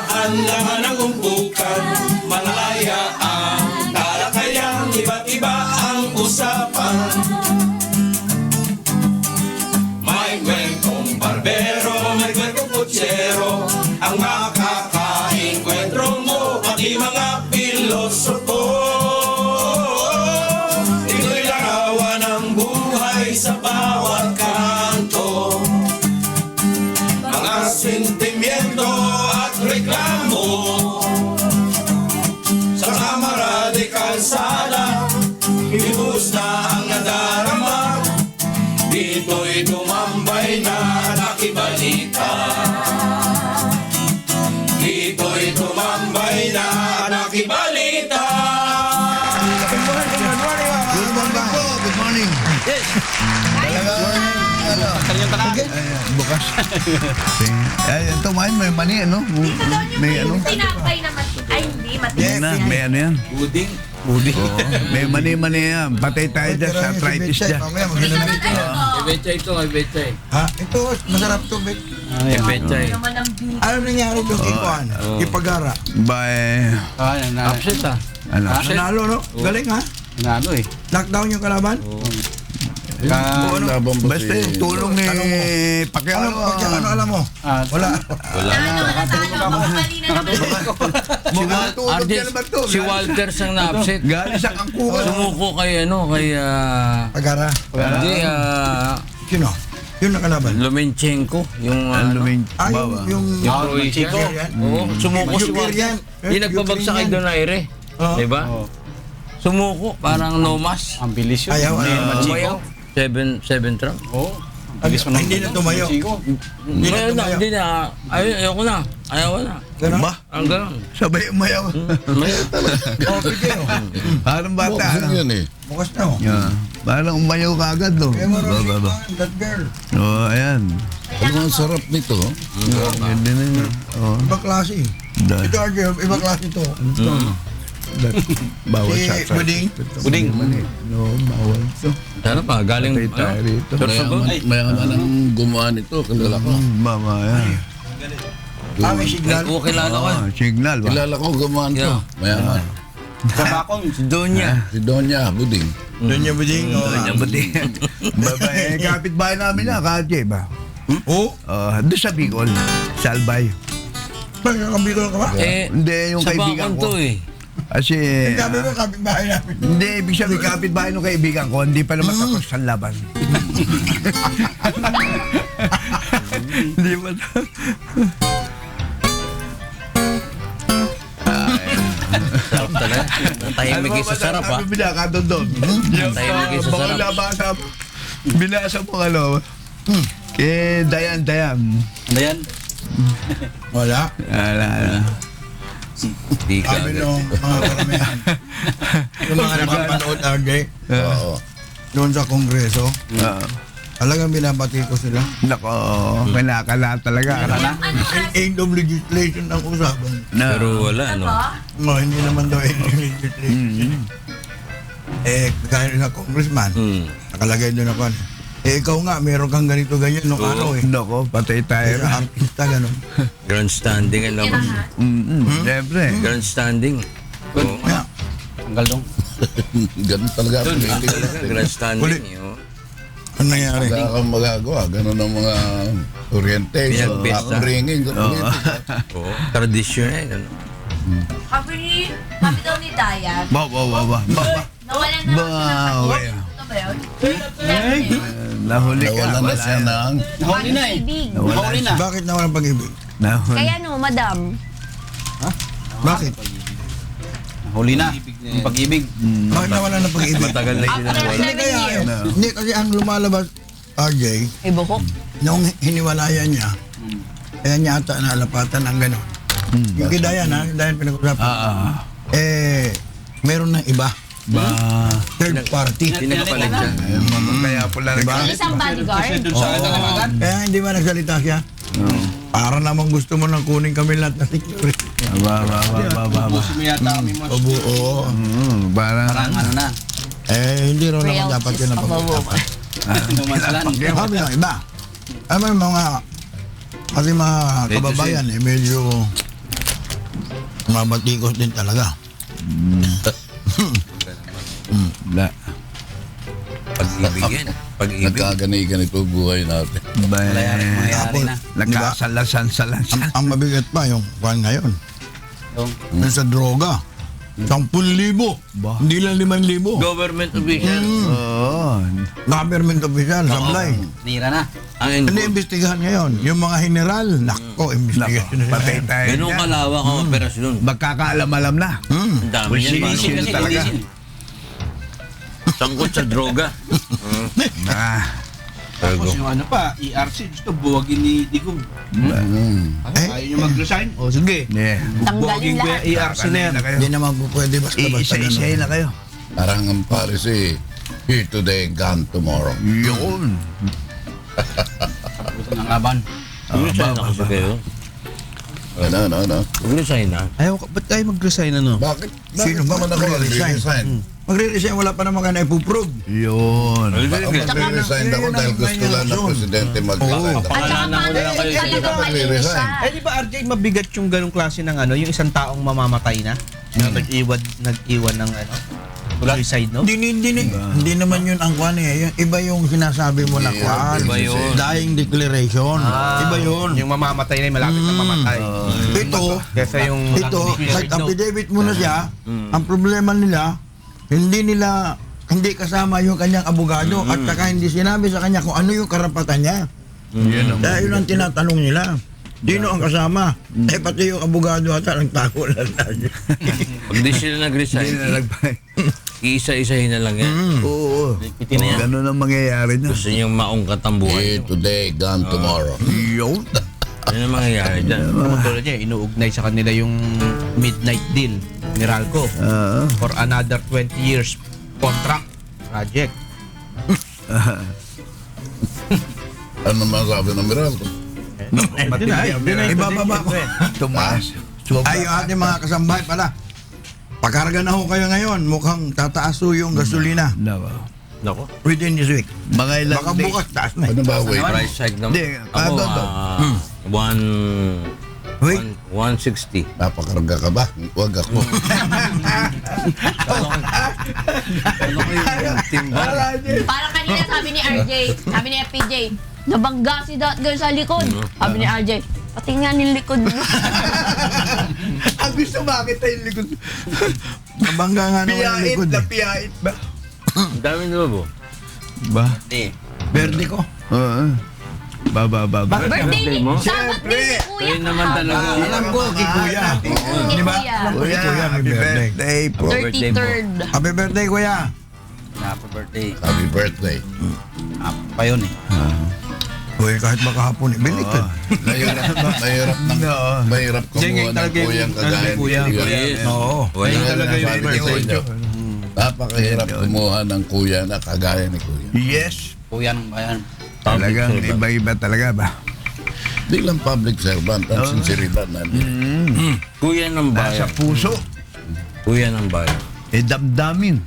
ang laman ng umpukan. Malaya ang talakayang iba't iba ang usapan. May kwentong barbero, may kwentong kutsero, ang makakainkwentro mo, pati mga pilosopo. Ito'y larawan ng buhay sa bawat kanto, mga sentimiento at reklamo. Sa kamara de kalsada, ibus na ang nadarama. Dito'y tumambay na nakibalita. Dito'y tumambay na nakibalita. Good morning po. Good morning. Yes. Bukas. Ay, ito may mani, ano? Dito daw yung May ano? tinapay na ay hindi, matigas Na, yan. may ano yan? Buding. Oo, may mani yan. Patay tayo dyan sa arthritis dyan. Ito naman ano to? Ibetchay ito, ibetchay. Ha? Ito, masarap to, Bek. Ibetchay. Ano naman ang big. Ano nangyari doon ikuan? Ipagara. Bye. Upset ah. Ano? Nanalo, no? Galing, ha? Ano eh. Knockdown yung kalaban? Basta yung tulong ni Pacquiao. Ano alam mo? Wala. Ano na tayo? Mali na naman. Tulong niya naman to. Si Walter sang na-upset. Galing sa Cancun. Sumuko kay Pagara. hindi, Sino? Yung nakalaban? Lomenchenko, yung Ah, yung Croatia. Oo, sumuko si Walter. Yung nagbabagsak kay Donaire. Diba? Sumuko, parang nomas. Ang bilis yun. Ayaw, Umayaw. 7 round. Oo. Hindi na tumayo. Hindi na tumayo. Hindi na. Ayoko na. Ayaw na. Ganun? Ba? Ang ganun. Sabay umayaw. Oh, bigyan, oh. Parang bata. Ano? Bukas na, oh. Yeah. Parang umayaw ka agad, no? Kaya marunong that girl. Oo, ayan. Ang sarap nito. Ganda na yun. Oo. Ibang klase. Dahil. Ito, RJ, ibang klase ito. Bawal Si sa Buding. Buding. No, bawal. So, Sana pa, galing patay tayo rito. Mayaman ang gumawa nito. Kilala ko. Mama, yan. May signal. Oo, kilala ko. Signal ba? Kilala ko gumawa nito. Mayaman. Kabakong. Si Donya. Si Donya Buding. Doon niya, Buding. Babae, kapitbahay namin na, Kaje ba? Oh, Doon sa Bicol, sa Albay. nakakabigol ka ba? Hindi, yung sa kaibigan bakon to ko. eh. Kasi, Sabi mo, kapitbahay namin. hindi, ibig sabihin kapitbahay ng kaibigan ko, hindi pa naman tapos sa laban. Hindi ba Sarap talaga. Tahimik sa sarap ha. Ano ba binakadon doon? Tahimik sa sarap. Binasa mo ano? Kay Dayan. Ano yan? Wala. Ala. Di ka. Sabi nung mga karamihan. Yung mga nakapanood, RJ, Oo. doon sa kongreso, talagang binabati ko sila. Nako, kinakala talaga. End of legislation ang usapan. Pero wala, no? No, hindi naman daw end of legislation. Kaya na congressman, nakalagay doon ako. Ikaw nga, meron kang ganito ganyan nung ano eh. Nako, patay tayo. Kaya artista, gano'n. Grandstanding, alam mo. Siyempre. Grandstanding. Oo. Kaya, Ang galdong. Ganun talaga. Grandstanding. yun. ano nangyari? Wala kang magagawa. Ganun ang mga orientation, Pinagbista. upbringing. Oo. Tradisyon eh. Ano? Happy daw ni Dayan. Ba. Nawalan na Bawi. Ito ba yun? Nahuli ka. Nawala na siya ng... Nahuli na eh. Pag-ibig. Nahuli na. Bakit nawalan pag-ibig? Nahuli. Kaya no, madam. Bakit? Nahuli na. Ang pag-ibig. Bakit nawalan ng pag-ibig? Matagal na sila After nawala. Hindi 7 kaya, years. hindi kasi ang lumalabas, RJ, Ay, buhok. nung hiniwalayan niya, kaya niya ata naalapatan ng gano'n. Yung kay Dayan, ha? Dayan pinag-usapan. Meron ng iba. Ba. Third party. Hindi nakapalit siya. Kaya pula Diba? na. Isang bodyguard. Doon sa kalabagan. Kaya hindi ba nagsalita siya? Para namang gusto mo nang kunin kami lahat na security. Ba. Gusto mo yata kami mas. Oo. Parang. Parang ano na. Hindi raw naman dapat yun ang pag-usapan. Numansalan. Sabi ng iba. May mga kasi mga kababayan medyo Mabatikos din talaga. La. Pag-ibig yan. Pag-ibig. Nagkaganay-ganito buhay natin. Mayari na. Nakasalasan-salasan. Ang mabigat pa yung kuhan ngayon. Yung sa droga. 10,000. Hindi lang 5,000. Government official. Oo. Government official, sablay. Nira na. Ang Hindi imbestigahan ngayon. Yung mga general, nako, imbestigasyon na Patay tayo ganun dyan. kalawak ang operasyon. Magkakaalam-alam na. Ang dami yan. Sino Paano- talaga? Sangkot sa droga. Ah. Tapos yung ano pa, ERC, gusto buwagin ni Digong. Ayaw nyo mag-resign? O sige. Yeah. Tanggalin lahat. ERC na yan. kayo. Hindi naman po pwede basta-basta Isa-isahin na kayo. Parang ang Paris here today, gone tomorrow. Yun. Tapusan ang laban. Resign na kasi kayo. Ano? Resign na. Ba't tayo mag-resign ano? Bakit? Sino ba naman ako magre-resign? mag-resign? Magre-resign, wala pa naman ka na ipuprove. Yun. Mag-resign ako dahil gusto lang ng presidente mag-resign. At saka Pangalanan ko na lang kayo sa talagang magre-resign. malinis Eh di ba RJ mabigat yung ganong klase ng ano, yung isang taong mamamatay na? Na nag-iwan ng ano, suicide no? Hindi naman yun ang kuhan eh. Iba yung sinasabi mo na kuhan. iba yun. Dying declaration. Iba yun. Yung mamamatay na yung malapit na mamatay. Ito, Kesa yung nag-affidavit mo na siya, ang problema nila, hindi kasama yung kanyang abogado at saka hindi sinabi sa kanya kung ano yung karapatan niya. Kaya yun ang tinatanong nila. Sino ang kasama? Pati yung abogado ata nagtago lang tayo. Pag di sila nag-resign, iisa-isahin na lang yan. Oo. Piti na yan. Ganun ang mangyayari niya. Gusto niyang maungkat ang buhay Here niyo. today, gone tomorrow. Yun. Ano ang mangyayari dyan? tulad niya, inuugnay sa kanila yung midnight deal ni Ralco for another 20 years contract project. Ano masabi ng Meralco? Ibababa ko. Tumaas. Ay, yung ating mga kasambahay pala. Pagkarga na ho kayo ngayon, mukhang tataas ho yung gasolina Nako. within this week. Mga ilang Baka days. bukas taas na. Ano ba, wait? Price hike naman. Hindi, Ako, Dodo. 160. Napakarga ka ba? Huwag ako. Ano ko yung timbang? Parang kanina sabi ni RJ, sabi ni FPJ, nabangga si Dot girl sa likod. Sabi ni RJ, pati nga yung likod mo. Ang gusto makita yung likod. Nabangga nga naman yung Piyait likod. na Eh. piyait ba? Ang dami na ba? Ba? Verde ko. Oo. Ba. Birthday ni, mo? sabat din ni Kuya. Ayun naman talaga. Alam ko, kay Kuya. Di ba? Kuya, happy birthday po. 33rd. Happy birthday, Kuya. Happy birthday. Happy birthday. Pa yun eh. Uy, kahit makahapon, binikan. Mahirap kumuha ng kuyang kagaya ni Kuya. Yes. Oo. Wala Talaga yung sabi ko sa inyo. Napakahirap kumuha ng kuya na kagaya ni Kuya. Yes. Kuya ng bayan. Talagang iba-iba talaga ba? Di lang public servant, ang sinseridad namin. Kuya ng Nasa bayan. puso. Kuya ng bayan. Damdamin.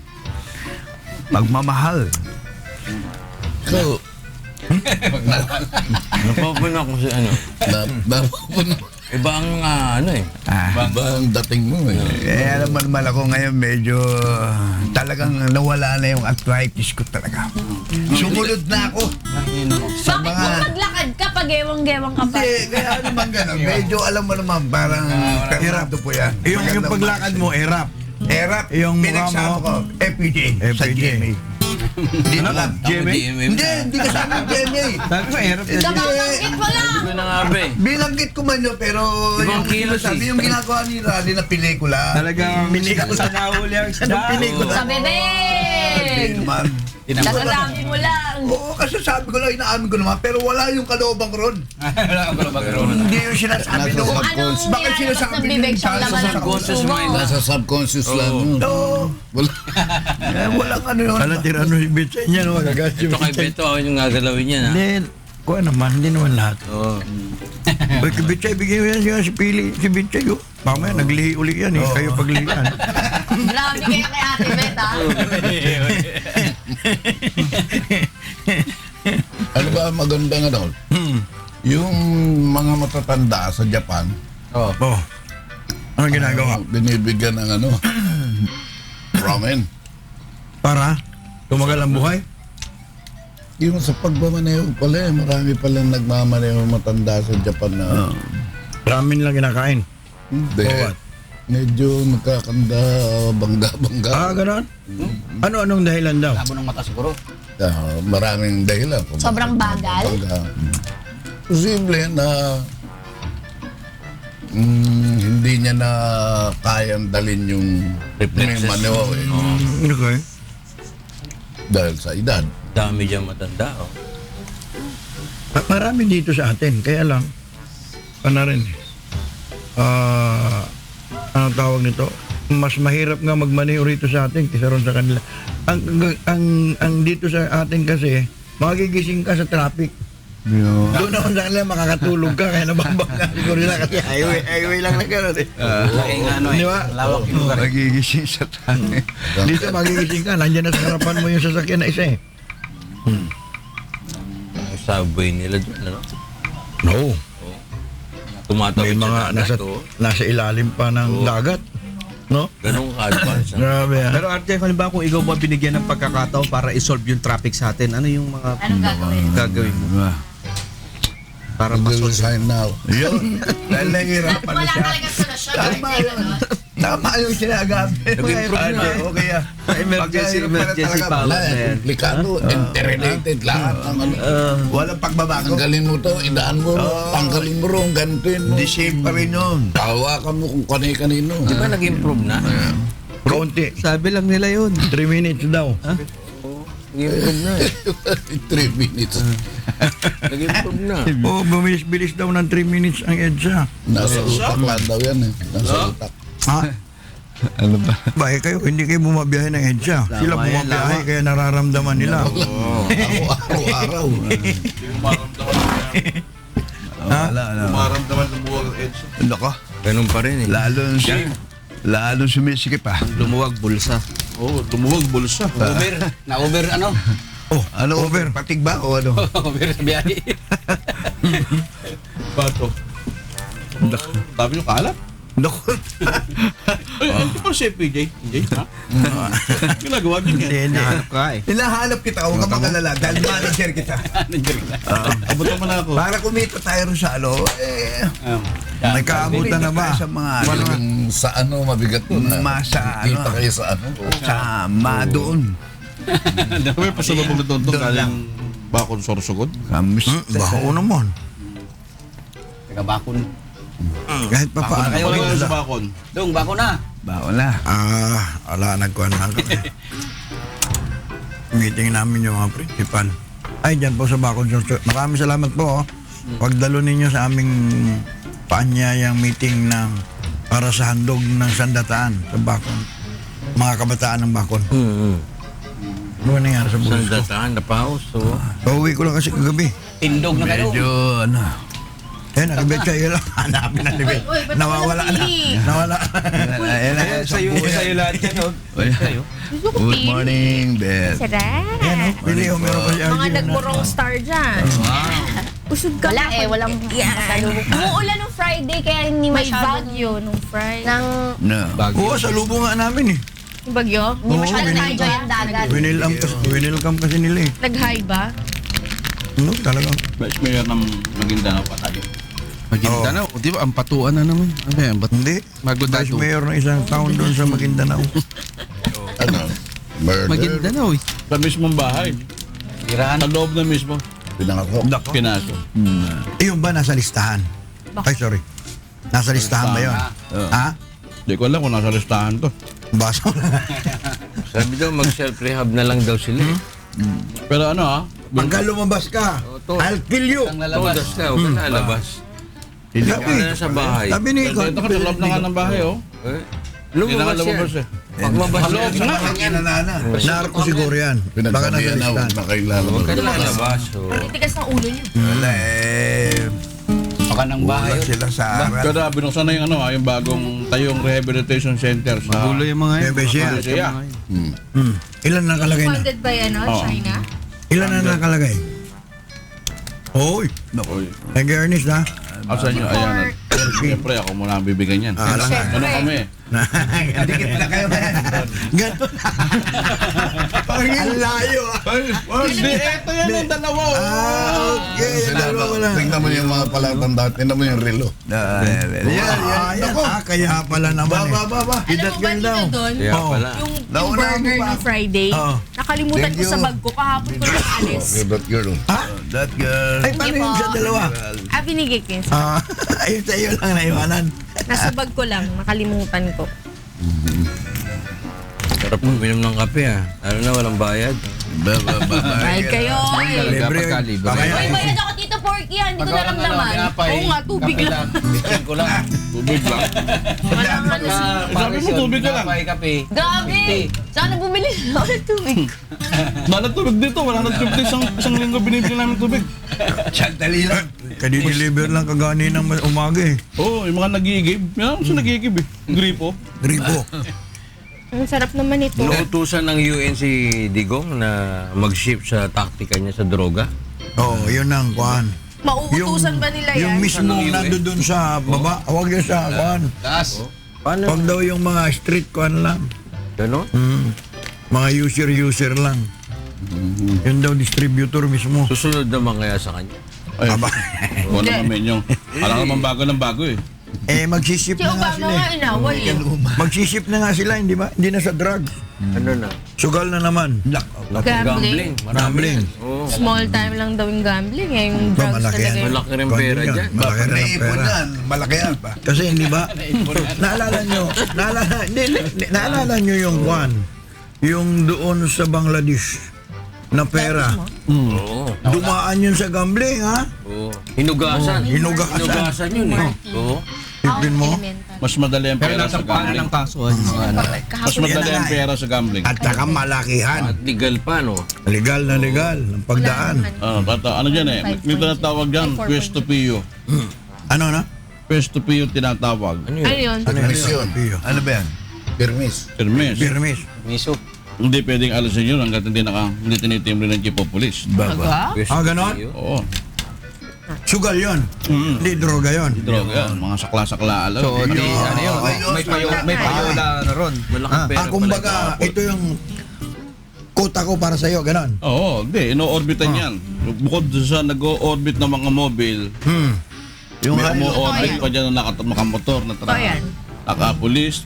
Pagmamahal. So, Napapuna ko si ano. napupuno. Iba ang ano eh. Ba ang dating mo eh. Alam mo naman ako ngayon medyo talagang nawala na yung arthritis ko talaga. Sumunod na ako. Bakit kung maglakad ka, pag-ewang-gewang ka pa? Hindi, kaya naman gano'n. Medyo alam mo naman parang perado po yan. Yung paglakad mo, erap. Erap, Yung mukha pinagsama mo. ko, FPJ, sa FPJ. GMA. Hindi naman. Hindi kasama ng GMA. Sabi ko, erap. Nababanggit mo lang! Hindi ko na nga be. Binanggit ko man yun, pero Ibang kilos sabi yung ginagawa ni Rally na pelikula. Talagang sa nahuli ang isda. Sa Hindi bebeng! naman. Nakarami mo lang. Oo, kasi sabi ko lang, inaamin ko naman, pero wala yung kaloobang ron. Hindi yung sinasabi Nasa doon. Anong Bakit nilalabas sinasabi ng bibig siyang nila laman ng subconscious puso mo? mind. Nasa subconscious lang yun. Oo. Wala. Walang ano yun. Tirano si Bitchay niya, no? Magagas Ito kay Beto, ako yung gagalawin yan ha. Hindi, kuha naman, hindi naman lahat. Oo. Uy, si Bitchay, bigyan mo yan siya si Pili, si Bitchay, oh. Mamaya, naglihi uli yan, eh. Kayo paglihian. Grabe kayo kay Ate Bet, ha? Ano ba ang magandang ano? Yung mga matatanda sa Japan, Oh. Ano ginagawa? Binibigyan ng ano, ramen. Para tumagal ang buhay? Yung sa pagmamaneho pala marami palang nagmamaneho matanda sa Japan na Ramen lang kinakain. hindi. Bawat. Medyo nagkakanda, bangga-bangga. Ganon? Anong dahilan daw? Labo ng mata siguro. Maraming dahilan. Sobrang bagal? Posible na hindi niya na kayang dalin yung Reflexes. maneho Okay. dahil sa edad. Dami dyan matanda. Oh. Marami dito sa atin, kaya lang, ano rin, anong tawag nito? Mas mahirap nga magmaneho rito sa atin kaysa ron sa kanila. Ang dito sa atin kasi, magigising ka sa traffic. Doon ako sa kanila makakatulog ka kaya nababangga siguro nila kasi highway lang na gano'n eh. Di ba? Lawak yung lugar. Magigising sa tangi. Dito magigising ka, nandiyan na sa harapan mo yung sasakyan na isa eh. Ang subway nila dyan, ano? No. Tumatawid May mga nasa ilalim pa ng dagat. No? Ganun ka-advance. Grabe ah. Pero RJ, halimbawa kung ikaw ba binigyan ng pagkakataon para isolve yung traffic sa atin, ano yung mga Anong gagawin? mo? Para masolve. Mag-resign now. Yun. Dahil nahihirapan na Wala siya. talaga solusyon. Tama yun. Tama yung sinasabi. Nag-improve na. Okay ah. Emergency power Wala, na yan. komplikado, interrelated lahat ng ano. Walang pagbabago. Tanggalin mo to, idaan mo, tanggalin mo ron, gantuin mo. The same pa rin yun. Tawakan mo kung kanino. Di ba nag-improve na? Kaunti. Sabi lang nila yun. 3 minutes daw. Nag-improve na. 3 minutes. Nag-improve na. Oh, bumilis-bilis daw ng 3 minutes ang EDSA. Nasa utak lang daw yan eh. Nasa utak. Ha? Ano ba? Bakit kayo? Hindi kayo bumabiyahe ng EDSA. Sila Lama yan, bumabiyahe lama. kaya nararamdaman nila. Araw-araw. Maramdaman ng buwag ng EDSA. Nako. Ganun pa rin eh. Lalo sumisikip ah. Lumuwag bulsa. Oo, lumuwag bulsa. Na-over ano? Oh, ano over? Patig ba o ano? Over sa biyahe. Bato. Dami yung kalat. Nako. Ay, ano pa si PJ? PJ, ha? Ginagawa din yan. Nahanap ka eh. Hinahanap kita, huwag ka magalala dahil manager kita. Abutan mo na ako. Para kumita tayo rin sa ano, may kaabutan na ba? Sa mga Talagang sa ano mabigat to na. Masa, Kita ano? kayo sa ano. Sama doon. May pasalubong na doon galing Bakon Sorsogon. Kamusta? Bako naman. Taga-bakon. Kahit pa paano. Wala ka sa Bakon. Dong, bako na. Bako na. Ala, nagkuhan lang kami. Meeting namin yung mga principal. Ay, dyan po sa Bakon. Maraming salamat po. Pagdalo ninyo sa aming paanyayang meeting ng para sa handog ng sandataan sa Bakon. Mga kabataan ng Bakon. Ano nangyari sa buhay ko? Sandataan, napaos. So. Pauwi ko lang kasi kagabi. Tindog na kayo. Medyo, ano, Nakabit kayo lang. Hanapin na nibit. Uy, ba't Nawawala na. tea? Nawala. ayan na. Sa'yo lahat yan. Good morning, Beth. Sarap. Yan o. Pili o, meron pa si RJ. Mga nagmurong star dyan. Usod ka wala eh, walang pasalubong. Umuulan nung Friday kaya hindi May masyadong... bagyo nung Friday. Nang No. Oo, sa lubo nga namin eh. Yung bagyo? hindi Oo, masyadong ganun. na-enjoy ang dagat. Winilcome kasi nila eh. Nag-high ba? Ano, talagang. Vice Mayor ng Maguindanao pa tayo. Maguindanao. Di ba? Ang patuan na naman. Ano yan? Ba't Hindi. Vice Maguindanao? Mayor ng isang town doon sa Maguindanao. Ano? Murder. Maguindanao eh. Sa mismong bahay. Sa loob na mismo. Pinangako. Pinaso. Yung ba nasa listahan? Ay, sorry. Nasa listahan ba yun? Ha? Hindi ko alam kung nasa listahan to. Baso Sabi daw, mag-self-rehab na lang daw sila eh. Pero ano ha? Pagka lumabas ka, I'll kill you. Todas ka, huwag ka lalabas. Hindi ka na sa bahay. Sabi ni Ito ka sa loob na nga ng bahay oh. Eh, Hindi na nga lumabas lumabas yan. eh. Pagmabas Loob yan. na. Nanana. Narko siguro yan. Baka nasa Pinagsabihan na, listahan. huwag na kayo lalabas. Huwag ka na lalabas. Tigas ng ulo niyo. Wala eh. Baka ng bahay. Wala sila sa harap. Pero binuksan na yung ano yung bagong tayong rehabilitation center sa Gulo yung mga yan. Bebe siya. Siya. Ilan na nakalagay na? Funded by ano? Oo. China? Ilan na nakalagay? Oy. Naku. Thank you, Ernest ha. Asan nyo? Ayan. Siyempre, ako muna ang bibigyan yan. Alam nga. Ano kami? Dikit na kayo ngayon. Ganun. Ang layo. Hindi, eto yan ang dalawa. Okay. Dalawa ko lang. Tingnan mo yung mga palatandaan, tingnan mo yung relo. Yan. Kaya pala naman eh. Alam mo ba nila doon? Kaya pala. Yung Nauna burger mo pa. ng Friday, Oo. nakalimutan Thank ko sa you. bag ko. Kahapon ko lang alis. That girl. That girl. Ay, paano yung sa dalawa? Binigay ko yun. Ayun sa iyo lang naiwanan. Nasa bag ko lang, nakalimutan ko. Sarap uminom ng kape Ano na, walang bayad. Ay kayo, eh. Libre. Pagka-libre. Uy, bayad ako Tito Porky yan. Hindi ko naramdaman. Oo nga, tubig lang. Bigyan ko lang. Tubig lang. Wala nga na Sabi mo, tubig ka lang. Kape. Grabe! Sana bumili na ako ng tubig. Wala tubig dito. Wala nang 50 isang linggo binibili namin tubig. Sandali lang. Kadi-deliver lang kagani ng umaga eh. Oo, yung mga nagigib. Yan sa nagigib eh. Gripo. Dribo. Ang sarap naman ito. Inuutusan ng UN si Digong na mag-shift sa taktika niya sa droga. Yun ang kuhan. Mauutusan ba nila Yung yan? mismo nandoon sa baba, huwag yun sa kuhan. Taas. Paano? Huwag daw yung mga street kuhan lang. Ganon? Mga user lang. Yun daw distributor mismo. Susunod naman kaya sa kanya. Ay, wala naman yung. Alam naman bago ng bago eh. Magsisip Si na nga Obama sila nga eh. inaway eh. Magsisip na nga sila, hindi ba? Hindi na sa drugs. Ano na? Sugal na naman. Gambling. Gambling. Oo. Small time lang daw yung gambling eh. Yung Ba, drugs malaki talaga yan. yun. Malaki rin pera Yun, dyan. Malaki rin ang Naipon pera. yan. Malaki yan pa. Kasi hindi ba? Naalala nyo yung one, yung doon sa Bangladesh na pera. Oo. Dumaan yun sa gambling, ha? Oo. Hinugasan. Hinugasan. Hinugasan yun eh. Oo. Tipin mo. Mas madali ang Pero pera sa nasa pangalan gambling. ng kaso. Mas madali ang pera sa gambling. At saka malakihan. At legal pa, no? Legal na legal. Ang pagdaan. Ano dyan eh? May tinatawag dyan, Questo Pio. Ano na? Questo Pio tinatawag. Ano yun? Ano yun? Permisyon. Ano ba yan? Permis. Permis. Birmis. Miso. Hindi pwedeng alisin yun hanggat hindi tinitimbre ng chief of police. Talaga? Ganon? Oo. Sugal yun. Hindi droga yun. Droga yan. Mga sakla-sakla alam. So, di, ano yun? May payola na ron. Malaking pera Kumbaga, ito yung quota ko para sa'yo, ganon. Oo, hindi. Ino-orbitan yan. Bukod sa nag-o-orbit ng mga mobile, Yung may ano, umo-orbit pa dyan na nakamotor na truck. yan. Naka-police.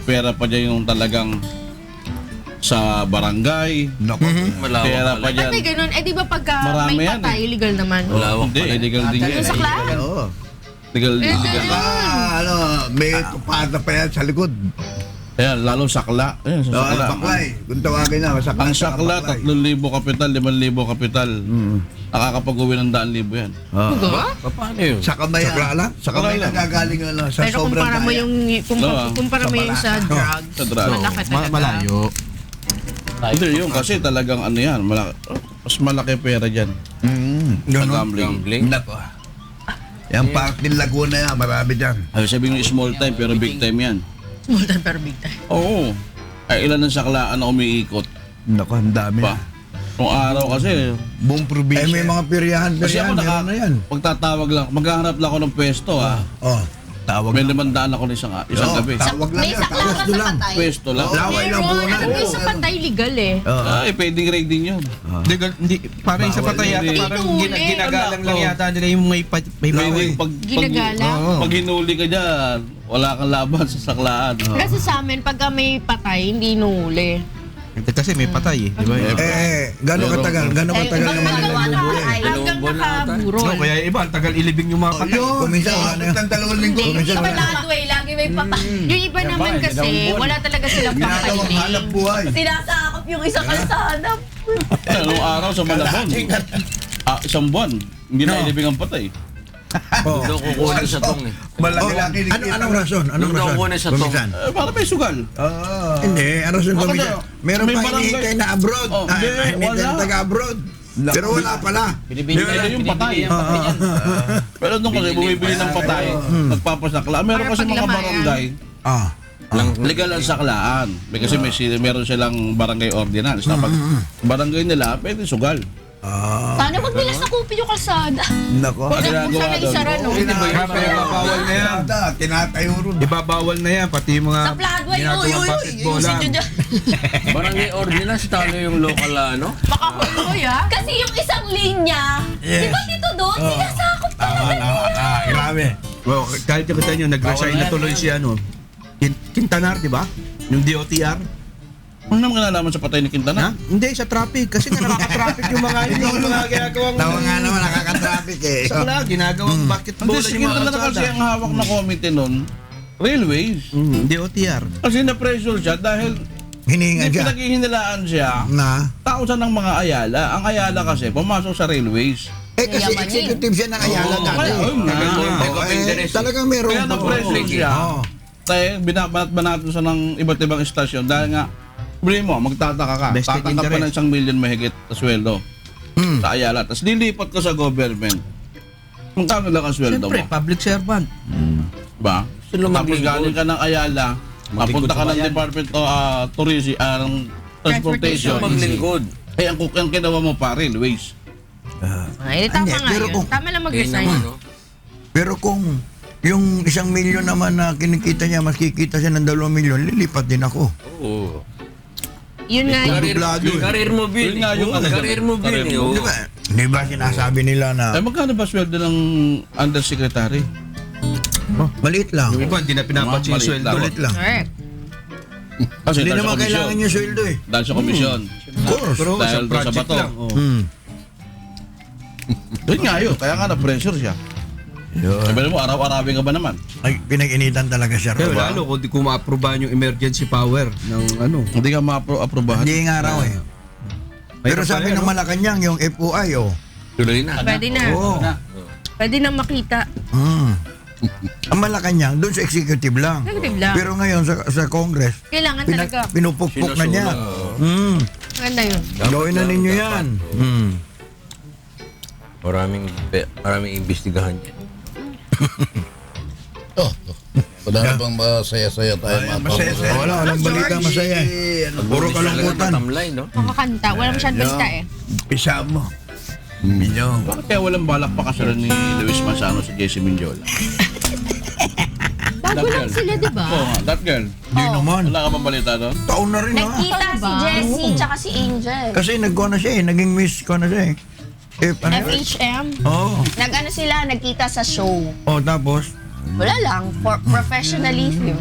Pera pa dyan yung talagang sa barangay. Naku. Malawak Pera pa pala. dyan. Ay, may ganun. Eh, di ba pagka Marami may yan patay, illegal naman? Malawak Hindi, pala. illegal din yan. Yung sakla? Oo. Illegal din yan. Ano, may tupata pa yan sa likod. Ayan, lalo sakla. Ayan, sa sakla. Baklay. Kung tawagin na, masakla. Ang sakla, 3,000 kapital, 5,000 kapital. Nakakapag-uwi ng 100,000 yan. Paano yun? Sa kamay. Sakla lang? Sa kamay Sakla lang. nagagaling ano, sa Pero sobrang kumpara mo kaya. yung kumpara mo yung sa drugs. Sa drugs. Malaki talaga. Malayo. Hindi yun, kasi talagang ano yan, mas malaki pera dyan. Sa gambling. Gambling? Nako. Yan part ng Laguna yan, marami dyan. Ay, sabihin yung small time pero big time yan. Small time pero big time. Oo. Ay, ilan ang saklaan na umiikot Nako, ang dami pa. Kung araw kasi, Buong probinsya. may mga piryahan, kasi ako meron na yan. pagtatawag lang, maghahanap lang ako ng pwesto ha. Tawag May 500 ako ng isang gabi. Tawag lang May yan. sakla ka sa patay. Pwesto lang. Laway lang Meron. punan. Ano yung sa patay legal eh? Ay, pwedeng raiding yun. Hindi, parang sa patay yata, Hindi. parang Hinuli. ginagalang lang yata nila yung may Pwedeng bawal. Ginagalang? pag hinuli ka dyan, wala kang laban sa saklaan. Kasi sa amin, pagka may patay, hindi inuuli. Kasi may patay eh. Di ba? Gano'ng katagal? Gano'ng katagal Hanggang naman nila nabubuhay? hanggang nakaburol. No, kaya iba, ang tagal ilibing yung mga patay. Kuminsan wala na yun. Ng 2 linggo. Hindi, Kuminsan wala. kabalaado eh. Lagi may patay. Yung iba naman kasi, wala talaga silang Ginagawang hanap papailing. buhay. Sinasakop yung isang kalsada. Anong araw sa Malabon? Isang buwan. Hindi na ilibing ang patay. Doon kukunin sa tong eh. Malaki-laki Anong rason? Anong Doon daw rason? kunin sa tong. Kuminsan. Para may sugal. Hindi, ang rason Bakit kuminsan. daw? Meron May pa barangay. hinihintay na abroad. Hindi, Hinihintay na wala. taga-abroad. Pero wala pala. Yun yung patay. Pero nung kasi bumibili ng patay, nagpapasakla. Meron Para kasi mga paglamayan. barangay, Ah. legal ang saklaan. May kasi meron silang barangay ordinance. Na pag barangay nila, pwede sugal. Sana wag nila sakupin yung kalsada. Nako. Pag Kung ginagawa sana doon. isara, no? Ibabawal na yan. Tinatayo rin. Ibabawal na yan, pati yung mga Sa Pladway, ginagawang basketballan. Barangay ordinance, talo yung local ano? Baka huloy, ha? Kasi yung isang linya, di ba dito doon, sinasakop talaga. Grabe. Well, kahit yung kita nyo, nag-resign na tuloy si ano, Quintanar, di ba? Yung DOTR. Ano naman nalaman sa patay ni Quintanar? Hindi, sa traffic. Kasi nga nakaka-traffic yung mga ginagawang... Tawa nga naman, nakaka-traffic eh. Sa kala, ginagawang basketball Hindi, si Quintanar kasi ang hawak na committee nun, railways. DOTR. Kasi na-pressure siya dahil Hininga hindi siya. pinaghihinalaan siya. Na? Tausan ng mga Ayala. Ang Ayala kasi pumasok sa railways. Kasi Yaman executive siya ng Ayala dati. Kaya, Talagang meron. Kaya na-pressure siya. Oo. Kaya binabanat siya ng iba't ibang istasyon dahil nga, sabihin mo, magtataka ka. Vested Tatanggap ka interest. ng 1 million mahigit na sweldo sa Ayala. Tapos lilipat ka sa government. Kung kano lang ang sweldo Siyempre, mo. public servant. Diba? Tapos galing ka ng Ayala, papunta ka ng Department of Transportation. Maglingkod. Eh, ang kinawa mo pa, railways. Ay, tama Hindi, nga pero yun. kung- Tama lang Kaya mag-resign. naman, no? Pero kung yung 1 milyon naman na kinikita niya, mas kikita siya ng 2 milyon, lilipat din ako. Oo. Yun nga yun. Career mo, Bill. Yun nga yung ano, Career mo, Bill. career mo. Di ba? Di ba sinasabi nila na Eh, magkano ba sweldo ng undersecretary? maliit lang? Yung iba, hindi na pinapansin yung Maliit sweldo. lang. Maliit lang. Correct. Kasi Hindi dahil sa naman komisyon. kailangan yung sweldo eh. Dahil sa komisyon. Of course. Pero Dahil sa doon sa project bato. lang. Oh. Yun nga yun. Kaya nga na-pressure siya. Sabi mo, araw-arawin ka ba naman? Ay, pinag-initan talaga siya. Kaya Roba. lalo, kung di ko ma-aprobahan yung emergency power ng ano. Hindi ka ma-aprobahan. Hindi nga raw eh. Pero sabi ng Malacanang, yung FOI, oh. Tuloy na. Pwede na. Oo. Pwede na makita. Ang Malacanang, doon sa executive lang. Executive lang. Pero ngayon sa Congress, Kailangan talaga. pinupukpok na niya. Sinusulat. Maganda yun. Gawin na ninyo yan. Maraming imbestigahan yan. Wala na bang masaya-saya tayo mga Walang balita masaya eh. Puro kalungkutan. Tamlay, no? Makakanta. Wala masyadong basta eh. Pisa mo. Minyo. Bakit kaya walang balak pa kasi ni Luis Manzano si Jesse Mindiola? Bago lang sila, di ba? Oo nga, that girl. Hindi naman. Wala ka bang balita doon? Taon na rin ha. Nagkita si Jessie tsaka si Angel. Kasi nagkuha na siya eh. Naging miss ko na siya eh. FHM. Oo. Nag-ano sila, nagkita sa show. Oh, tapos? Wala lang, for professionalism.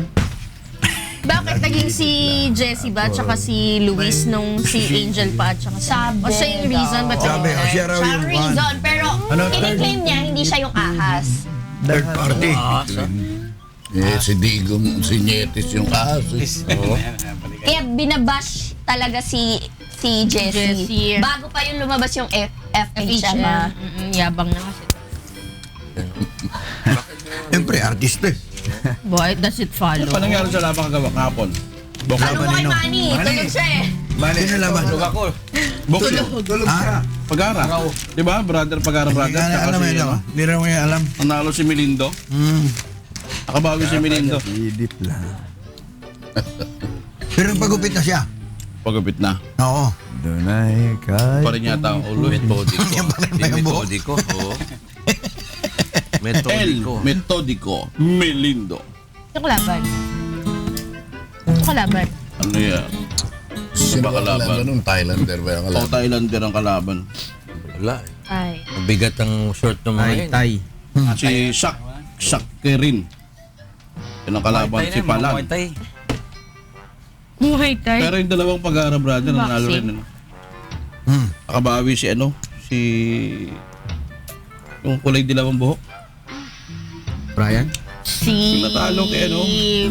Bakit naging si Jessie ba at saka si Luis nung si Angel pa at saka Sabi o siya yung reason ba't Sabi, naging- siya raw Siya yung ang one. reason, pero Ano, kiniklaim niya hindi siya yung ahas. Third party. Eh, si Digong, si Nietis yung ahas. Kaya binabash talaga si Jessie. Jessie. Bago pa yung lumabas yung FHM. FHM. Yabang na kasi. Siyempre, artista eh. Boy, does it follow? Ano nangyari sa labang kagawa kahapon? Ano mo kay Manny? Tulog siya eh. Sino laban? Ako. Boxing. Ah, Pagara. Di ba? Brother Pagara hindi brother. ka na Tsaka alam si, ito. ano, Hindi rin mo yung alam. Nanalo si Melindo. Nakabawi si Melindo. Edit lang. Pero pagupit na siya. Pagupit na. Oo. Doon ay kay... Pa rin yata ang ulo. Metodico. Yan pa rin ba yung buhok? Metodico, oo. El Metodico. Metodico Melindo. Yung kalaban. Yung kalaban. Ano yan? Sino Ba ba kalaban? kalaban nun? Thailander ba yung O kalaban? Thailander ang kalaban. Wala. Ay. Mabigat ang short ng mga Tay, yan. tay. Si Shakirin. Yan ang kalaban. Si Palan. Muhay tayo. Pero yung dalawang Pagara brother nanalo Boxing. rin. Nakabawi si ano? Si... Yung kulay dilawang buhok. Brian? Si... Natalo kay ano?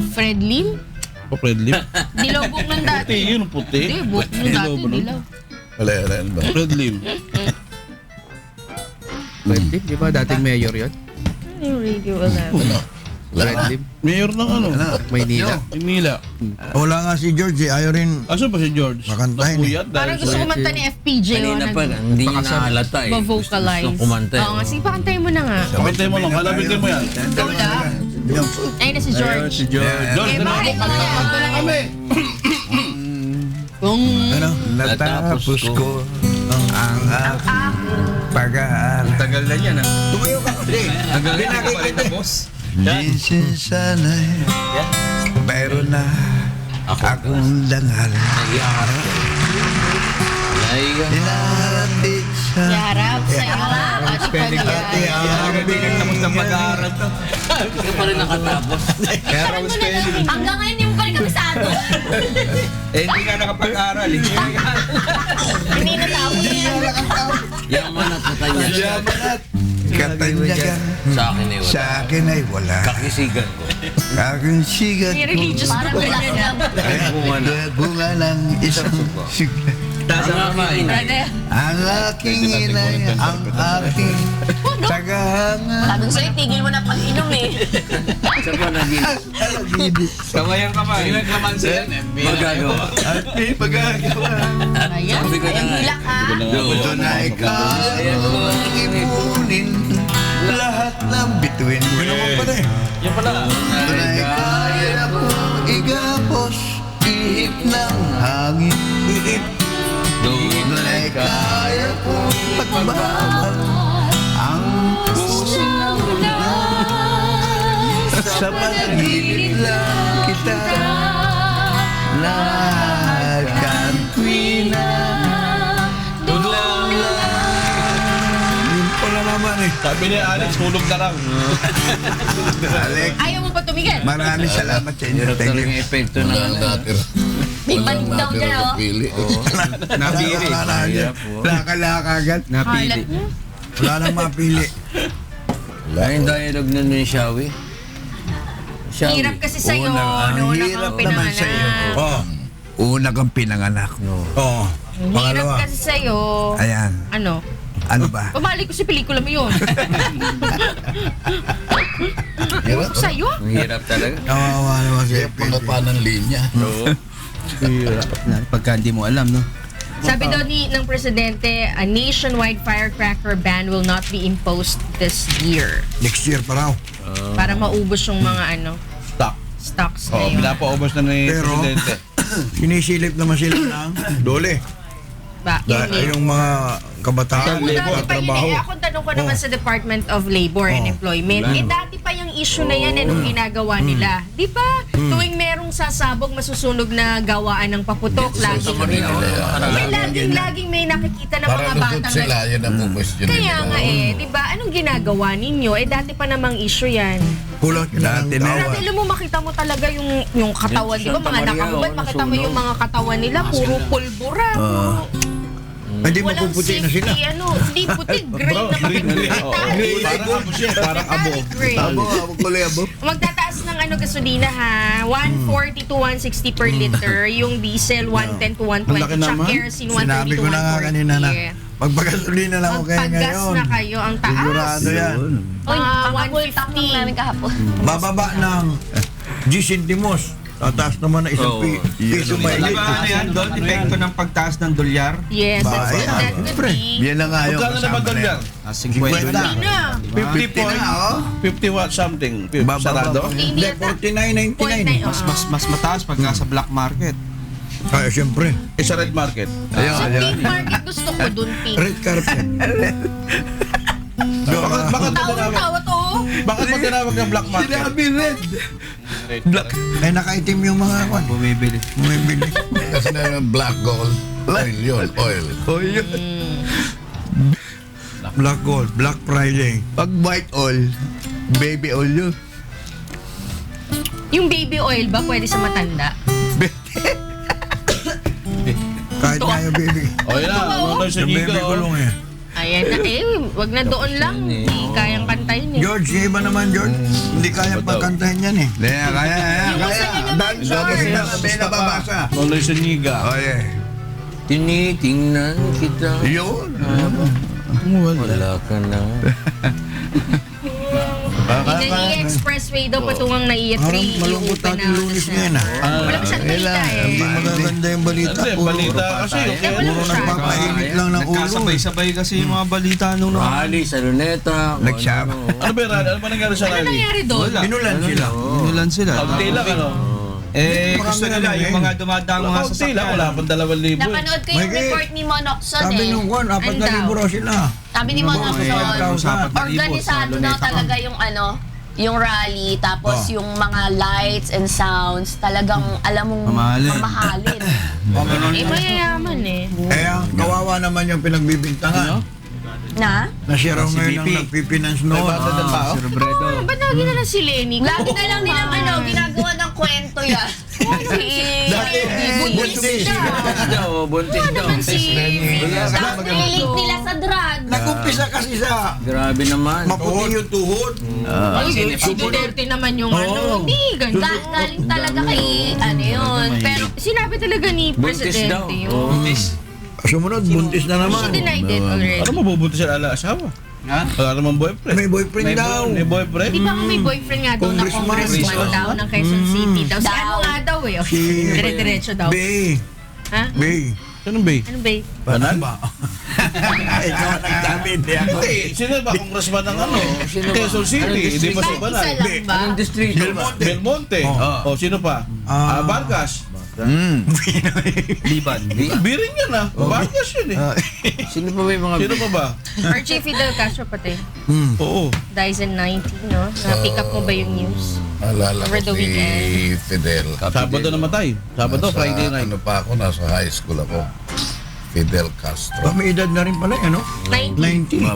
Fred Lim? O Fred Lim. Dilobok ng dati. Puti yun, puti. Hindi, buhok ng dati. Dilaw ba nun? Dilaw. Wala ba? Fred Lim. Fred Lim, di ba? Dating mayor yun? Yung radio 11. Fred Lim, Mayor ng ano? Maynila. Manila. Wala nga si George eh. Ayaw rin. Asan ba si George? Makantahin eh. Napuyat Parang dahil gusto sa... kumanta ni FPJ. Kanina pa, hindi niya nahalata eh. Ba-vocalize. Gusto kumanta eh. Oo nga, sige, pakantayin mo na nga. Kapantay mo lang, kalabitin mo yan. Ikaw lang. Ayun na si George. Si George. George, Eh, bakit mo yan? na kami. Kung... Ano? Natapos ko ang aking pag-aaral. Tagal na yan, ha? Tumayo ka kasi. Hanggang Hindi hindi ka pa rin nakikita. tapos. Minsan sana'y mayroon na akong dangal. Hinaharapin sa Harap sa'yo. At Ate, Hindi ka tapos ng pag-aaral to. Hindi ka pa rin nakatapos. Kaya raw spelling. Hanggang ngayon, hindi mo pa rin kabisado. Hindi ka nakapag-aral. Hindi natapos yan. Yaman at katanya. katanyagan. Sa akin ay wala. Sa akin ay wala. Kakisigan ko. Kakunsigan May religious Parang book wala na. bunga ng isang sigla. Ang aking inay, ang aking tagahanga. Sabi ko sa'yo, tigil mo na pag-inom eh. Sa panaginip. Kamay ang kamay. Magagawa. Aking pagagawa. Ayan, Sabi ko na nga. hilak ha. Ito na ikaw ipunin lahat ng bituin. Yan pala. Ito na kaya ko igapos ihip ng hangin. Ito na kaya ko pagbawal ang puso sa panaginip lang kita nagkantwina. Sabi ni Alex, hulog na lang. Alex, Ayaw mo pa tumigil. maraming salamat sa inyo. Hirap Thank talaga you. yung epekto ng Walang ano. natira. May balik daw dyan oh. Napili. Laka-laka agad. Napili. Wala nang mapili. Ay, yung dialogue nun ni Shawi. Shawi. Hirap kasi sa'yo. Ang Noon hirap kang naman sa iyo. pinanganak. Oh, Una kang pinanganak. oh. Ang hirap kasi sa'yo. Ayan. Ano? Ano ba? Pamali ko si pelikula mo yun. Hirap. Sa'yo? Ang hirap talaga. Kawawa naman siya. Mga panang linya. Pagka hindi mo alam, no? Sabi daw ng presidente, a nationwide firecracker ban will not be imposed this year. Next year pa raw. Para maubos yung mga Stock. stocks Oo, ngayon. pinapaubos na ni Pero- Presidente. Sinisilip naman sila ng dole. Yun Yung mga kabataan, Dati pa yun trabaho. eh. Ako tanong ko naman sa Department of Labor and Employment. Dati pa yung issue na yan nung ginagawa nila. Di ba? Tuwing merong sasabog, masusunog na gawaan ng paputok. Laging may nakikita na Para mga lugod batang sila, yan ang question Kaya nga di ba? Anong ginagawa ninyo? Dati pa namang issue yan. Kulang sila ng Dati na. tawa. Dati mo makita mo talaga yung katawan, di ba? Santa Mga Maria, nakahubad, makita mo yung mga katawan nila, puro pulbura. Hindi Walang mapuputi na sila. safety, hindi puti, gray na makikita. Parang abo siya. Parang abo. Gray. Abo, kulay abo. Magtataas ng gasolina ha, 140 to 160 per liter, yung diesel 110 to 120, Ang laki tsaka naman. kerosene 130 Sinabi to ko na nga kanina na 140. magpagasolina lang ako kaya Magpagas ngayon. na kayo, ang taas. Sigurado yan. Uy, Mga pakapultak lang 150. namin kahapon. Bababa ng 10 centimos. Tataas naman na isang piso Di mahigit. ba ano yan doon? Epekto ng pagtaas ng dolyar? Yes, Ba, that ayan. could be. Yan na nga yung Magkano naman dolyar? 50 Hindi na. 50 what something? Sarado? Hindi Hindi, yata. 49.99. Mas mataas pagka sa black market. Ay, siyempre. Sa red market. Sa pink market gusto ko dun, pink. Red carpet. Bakit mo tinawag? Tawa to. Bakit mo tinawag ng black market? Sinabi red. Ay, nakaitim yung mga kwan. Bumibili. Bumibili. Kasi na yung black gold. Oil yun, oil. O yun. Black Gold, Black Friday. Pag white oil, baby oil yun. Yung baby oil ba pwede sa matanda? Kahit nga yung baby. O yan na, ano sa Yung Nico? baby kulong eh. Ayan na wag na doon lang. Hindi kayang kantahin eh. George, yung iba naman, George. Hindi kaya pagkantahin yan eh. Kaya. Yung sa'yo naman, George. May nababasa. Tuloy sa Niga. O yeah. Tinitingnan kita. Yun. Wala ka na. Yung expressway daw patungang na IE3. Parang malungkot i-open natin lunes ngayon ah. Wala masyadong balita eh. Hindi magaganda yung balita. Hindi, Puro, balita kasi. Wala puro masyado. nagpapainit lang ng ulo. Nagkasabay-sabay kasi yung mga balita nung Rally sa luneta. Nagsama. Ano ba yan? Ano ba nangyari sa Ano rally? nangyari doon? Inulan sila. Inulan sila. Pagti lang ano? Gusto nila yung mga dumadaang mga sasakyan. Wala pang 2,000 eh. Napanood ko yung Mahigit. report ni Monokson Sabi eh. nung kwan, 4,000 raw sila. Sabi ni Monokson, Sa organisado daw talaga yung yung rally, tapos yung mga lights and sounds, talagang alam mong mamahalin. Eh, mayayaman eh. Kaya kawawa naman yung pinagbibintangan. Na? Na siya raw ngayon ang nagpipinance noon. Ba't lagi na lang si Lenny? Lagi na lang nilang ginagawa ng kwento yan. Buntis siya. Buntis daw. Naman si Tapos nililink nila sa drug. Nagumpisa kasi sa Grabe naman. maputi yung tuhod. Si Duterte naman yung hindi, ganun. Galing talaga kay yun. Pero Sinabi talaga ni Buntis daw. Presidente yun. Buntis. Sumunod, buntis na She naman. denied it already. Ano mabubuntis sila asawa? Ha? Wala namang boyfriend. May boyfriend daw. May boyfriend? Di ba kung may boyfriend nga daw na congressman daw ng Quezon City daw? Si ano nga daw eh. Dire-diretso daw. Bay. Ha? Bay. Sino ba? Ano ba? Banal? Ikaw ang nagsabi, hindi ako. Hindi. Sino ba congressman ng Quezon City? Hindi pa si Banal. Isa lang ba? Anong distrito ba? Belmonte. O, sino pa? Vargas. Liban. Birin yan ah. Vargas yun eh. Sino pa ba yung mga... Sino pa ba? RJ Fidel Castro pati. Oo. Dies in 90, no? Na-pick up mo ba yung news? Alala Over ko the si weekend. Fidel. Sabado namatay. Sabado, Friday night. Ano pa ako, nasa high school ako. Fidel Castro. May edad na rin pala, ano? 90. 90.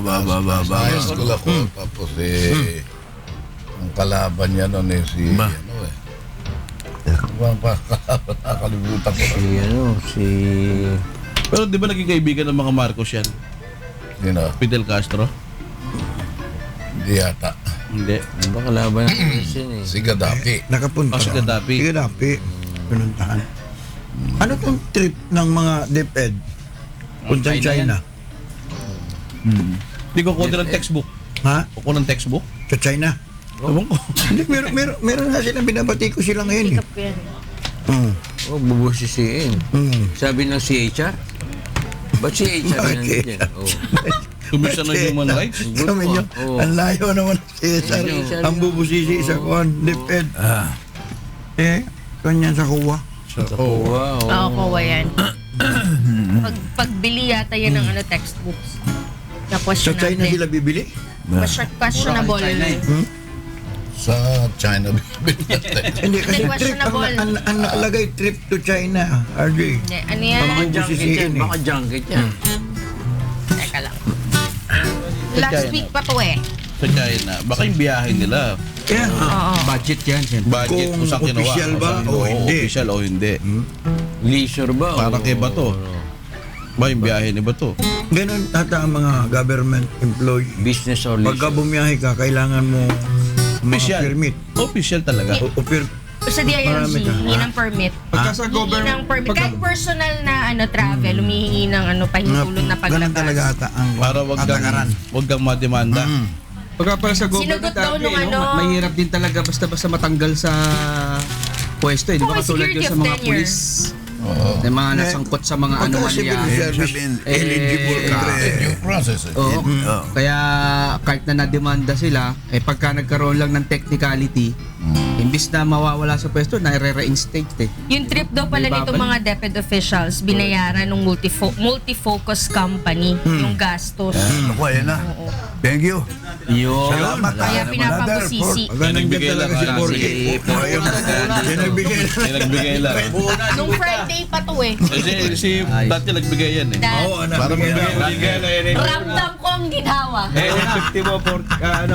Sa high school ako, tapos ang kalaban niya noon si, ano eh. Nakalimutan ko. Pero di ba naging kaibigan ng mga Marcos yan? Sino? Fidel Castro? Hindi yata. Hindi. Ba kalaban ng Quezon eh. Si Gaddafi. Nakapunta. Si Gaddafi. Si Gaddafi. Pinuntahan. Ano tong trip ng mga DepEd? Puntang China. Hindi ko kunin ng textbook. Ha? Kuko ng textbook? Sa China? Ewan ko. Hindi, meron nga silang binabati ko sila ngayon eh. Pick up yan. Oh, bubusisiin. Sabi ng CHR? Ba't CHR Bakit? yan dyan? Oh. Commission on Human Rights? Kami nyo, Oo. ang layo naman si Cesar. Ang bubusisi sa kuwan, DepEd. Kanyan sa kuwa. Wow. Oo, kawa yan. Pagbili yata yan ng textbooks. Na Sa China sila bibili? Questionable. Sa China. Hindi, kasi trip, questionable. ang nakalagay trip to China, RJ. Hindi, ano yan? Baka junket yan. Bubusisiin eh. Baka junket yan. Teka lang. Last week pa to eh. Sa China. Baka yung biyahe nila. Kaya, Budget yan, siyempre. Budget Kung kung saan kinuha. official ba Kung saan o kinuha, hindi? Official o hindi. Leisure ba? Parang kay Bato. Ba yung biyahe ni Bato? ganun ata ang mga government employee. Business or Pagka leisure? bumiyahe ka, kailangan mo Official. mga permit. Official talaga. O Sa DILG, Marami ka. hingi ng permit. Pagka sa ng permit. Kahit personal na travel, humihingi ng pahintulot na Ganun talaga paglabas. ata ang Para wag kang mademanda. Pagka para sa Sinugot daw nung mahirap din talaga basta-basta matanggal sa pwesto eh. Di ba Oo, katulad yun security sa of mga tenure. pulis? May mga nasangkot sa mga Pagka civil anomalya. service, eligible ka. Due process. Oo. Kaya kahit na nademanda sila, pagka nagkaroon lang ng technicality, imbis na mawawala sa pwesto, nare-reinstate eh. Yung trip daw pala May nitong babalik. mga DepEd officials, binayaran ng multi-focus company yung gastos. Ako, ayan na. Oo. Thank you. Yun. Salamat. Kaya pinapabusisi. Nagbigay lang si lang Jorge. Yan nagbigay lang. May nagbigay lang. Nung Friday pa to eh. Si dati nagbigay yan eh. Oo, anak. Parang nagbigay lang. Ramdam ko ang ginawa. Effective mo for,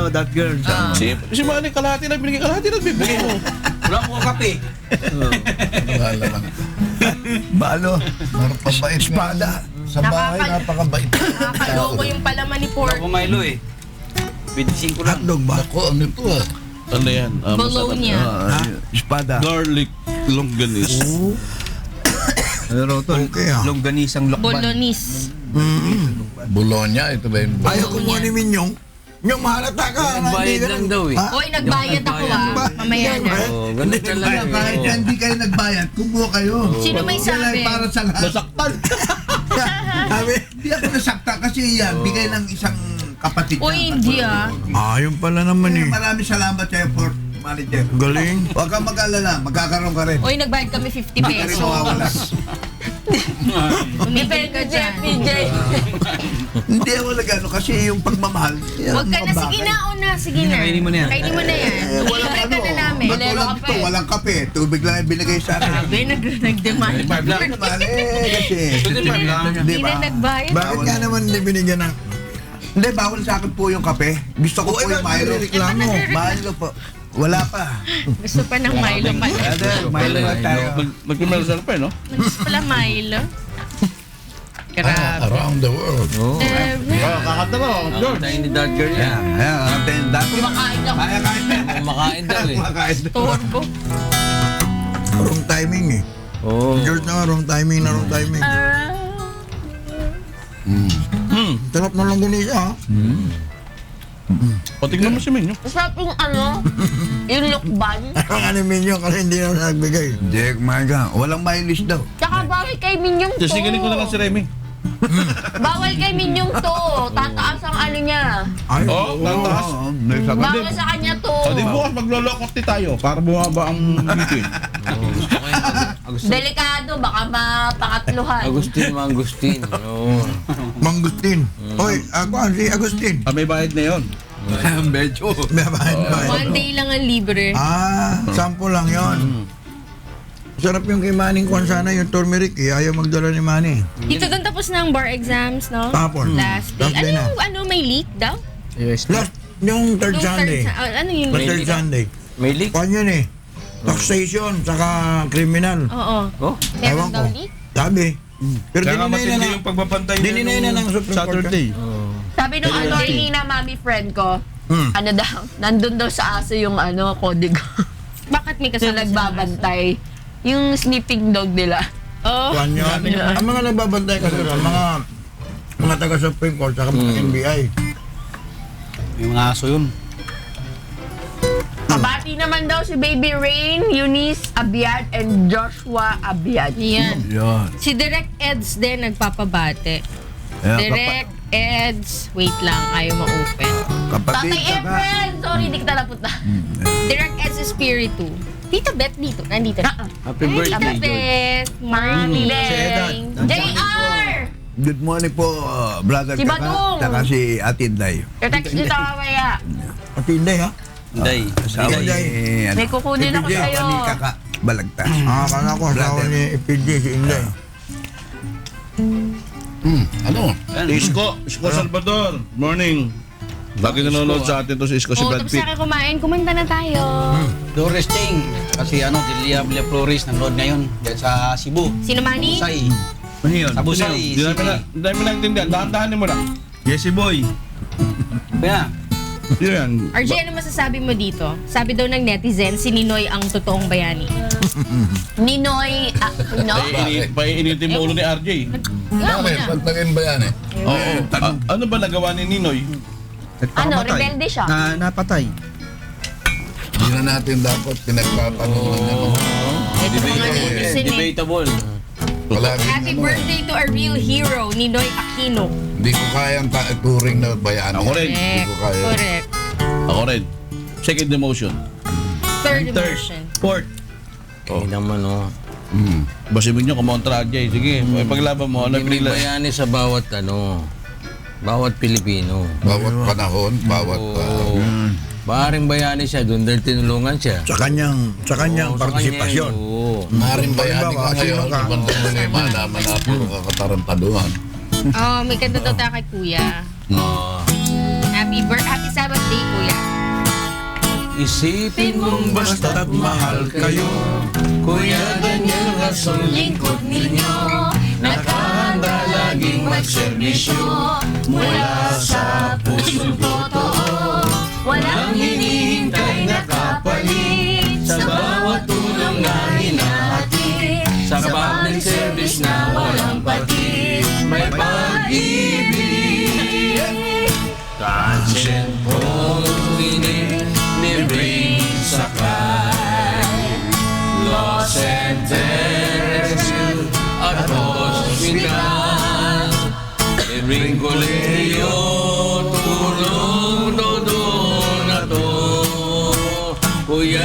that girl. Si Manny, kalahati lang binigay, kalahati lang bibigay mo. Wala ko kape. Wala lang. Balo. Pabait. Espada. Sa bahay, napakabait. Nakakaloko yung palaman ni Wala Pork. ko Milo eh. 25 ko lang. Hotdog ba? Ako, ano ito ah? Ano yan? Bologna. Espada. Garlic longganise. Pero to, Okay, ah. longganisang lokban. Bolognese. Bologna, ito ba yung Ayaw kumuha ni Minyong. Minyong, mahalata ka. Bayad lang daw eh. Ha? Oy, nagbayad ako Mamaya na. Oh, ganun talaga. Kahit eh. hindi kayo nagbayad, kumuha kayo. Sino may Yan ay sabi? para sa lahat. Nasaktan. Sabi, hindi ako nasakta kasi yan, bigay ng isang kapatid Uy, hindi ah. Ayun pala naman eh. Maraming salamat sa'yo for manager. Galing. Huwag kang mag-alala, magkakaroon ka rin. Oy, nagbayad kami 50 Hindi ka rin pesos. mawawala. Tumigil ka dyan. PJ. Hindi ako nag-ano kasi yung pagmamahal. Huwag ka na, sige na, una, sige na. Kainin mo na yan. Kainin mo na yan. Walang Libre ano. ka na namin. Matulad ito, walang kape. Tubig lang yung binigay sa akin. Sabi, nag-demand. Mali kasi. Hindi na nagbayad. Bakit nga naman hindi binigyan ng... Hindi, bawal sa akin po yung kape. Gusto ko po yung Milo. Reklamo. Milo po. Wala pa. Gusto pa ng Milo. Milo lang tayo. Magkumersal pa, no? Gusto pala Milo. Grabe. Around the world. Kakanta mo, George. Tayo ni Dad Girl yan. Ayan, dati. Kumakain lang. Kaya kain na. Kumakain daw eh. Kumakain na. Turbo. Wrong timing eh. Oo. George na wrong timing na wrong timing. Sarap na lang ganito ha. Patignan mo si Minyo. Masarap yung ano, yung lukban. Ang ano Minyo kasi hindi na nagbigay. Hindi, kumain ka. Walang mileage daw. Tsaka bawal kay Minyong to. Sisigaling ko na lang si Remy. Bawal kay Minyong to. Tataas ang ano niya. Ay, Oh, tataas. May sagot. Bawal sa kanya to. O di bukas maglolokot tayo para bumaba ang meeting. Delikado, baka mapakatluhan. Agustin. Oo. Mangustin. Hoy, ako si Agustin. May bayad na yun. Medyo. May bahay na bahay. One day lang ang libre. Sample lang yon. Sarap yung kay Manning kung sana yung turmeric eh. Ayaw magdala ni Manny. Dito doon tapos na ang bar exams, no? Tapon. Last day. Last day na. May leak daw? Last, yung third Nung Sunday. ano yun? The third Sunday. May leak? Kwan yun eh. Taxation, saka criminal. Oo. Oh? Meron Ewan daw ko. leak? Sabi. Pero Kaya nga dininay matindi na yung pagbabantay dininay na ng Supreme Court. Saturday. Sabi nung attorney na mami friend ko, ano daw, nandun daw sa aso yung ano, kodigo. Bakit may Yung kasama silang nagbabantay. Yung sniffing dog nila. Oh. Kwan yun. Ang mga nagbabantay kasi ron, mga taga-Supreme Court, saka mga NBI. Yung mga aso yun. Kabati naman daw si Baby Rain, Eunice Abiad, and Joshua Abiad. Yan. Yan. Si Direct Eds din nagpapabate. Direct Eds, wait lang, ayaw ma-open. Kapatid Tatay ka. Efren! Sorry, di kita napunta. Direct Eds Espiritu. Tita Beth dito, nandito na. Happy birthday, Tita George. Beth, morning. JR! Good morning po, brother Si Kaka. Badong. Saka si Atinday. Text dito mamaya. At hindi ha. Day. Asawa ni... ano, May kukunin ako si PJ, sa'yo. ni Kaka Balagtas. Kala ko asawa ni PJ si Inday. Ano? Isko Salvador. Morning. Lagi nanonood sa atin to si Isko si Oh, Brad tapos Pitt. na kumain, kumanta na tayo. Doris Ting. Kasi Delia Flores nanood ngayon dyan sa Cebu. Sino Manny? Busay. Ano yun? Sa Busay. Hindi namin naintindihan. Dahan-dahanin mo lang. Yesi boy. Kaya, Yan. RJ, ano masasabi mo dito? Sabi daw ng netizen, si Ninoy ang totoong bayani. Ninoy, no? Painitin mo ulo ni RJ. Bakit? Ba't naging ba yan eh? Oo. Ano ba nagawa ni Ninoy? Ano, rebelde siya. napatay. Hindi na natin dapat pinagpapanuhan niya. Ito mga netizen eh. Debatable. Palagi Happy birthday to a real hero, Ninoy Aquino. Hindi ko kayang turing na bayani. Ako rin. Hindi ko kaya. Correct. Ako rin. Second emotion. Third emotion. Fourth. Hindi naman, oh. Basimin nyo, kumontra RJ. Sige, may paglaban mo. Ano May pinila? bayani sa bawat, bawat Pilipino. Bawat panahon, bawat... Maaring bayani siya doon dahil tinulungan siya. Sa kanyang Oo, sa partisipasyon. kanya, oo. Maring bayani Halimbawa, ka ngayon. sino ka? Bandang mo na yung malaman natin ang kakatarantaduhan. Oh, may kanta daw tayo kay Kuya. Happy Sabbath day, Kuya. Isipin mong basta't mahal kayo, Kuya Daniel Rason, Lingkod ninyo, nakahanda laging magserbisyo, mula sa pusong totoo, walang hinihintay na kapalit, sa bawat tulong na hinahatid, sa public service na walang patid, may pag-ibig. Kansentrong libreng sakay, Los Angeles at hospital, libreng kolehiyo, tulong todo na to, Kuya